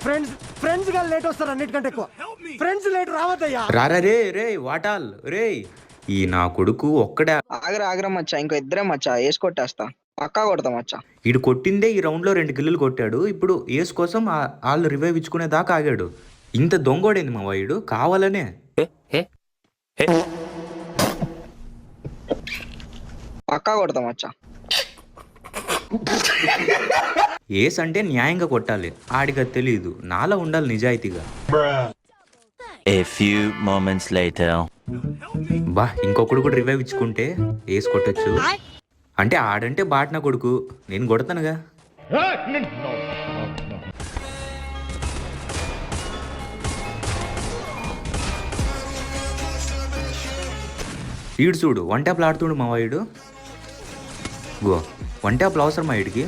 Friends friends గా late వస్తారు అన్నిటికంటే ఎక్కువ. ఫ్రెండ్స్ లేట్ రావద్దయ్యా. రారా రే రే వాటాల్ రే. ఈ నా కొడుకు ఒక్కడే. ఆగరా మచ్చా, ఇంకో ఇద్దరే మచ్చా, వేసి కొట్టేస్తా, పక్కా కొడతా మచ్చా. ఈడు కొట్టిందే ఈ రౌండ్ లో 2 కిల్లులు కొట్టాడు. ఇప్పుడు ఏస్ కోసం వాళ్ళు రివైవ్ ఇచ్చుకునే దాకా ఆగాడు. ఇంత దొంగోడేంది మా వాయుడు కావాలనే. పక్కా కొడతా మచ్చా. ఏస్ అంటే న్యాయంగా కొట్టాలి, ఆడిగా తెలియదు. నాలా ఉండాలి నిజాయితీగా. A few moments later. బా ఇంకొకడు కూడా రివైవ్ ఇచ్చుకుంటే ఏస్ కొట్టచ్చు. అంటే ఆడంటే బాట్నా కొడుకు, నేను కొడతానుగా. ఈడు చూడు 1 ట్యాప్లు ఆడుతుండు మా వాయుడు. గో 1 ట్యాప్లు అవసరమా వీడికి?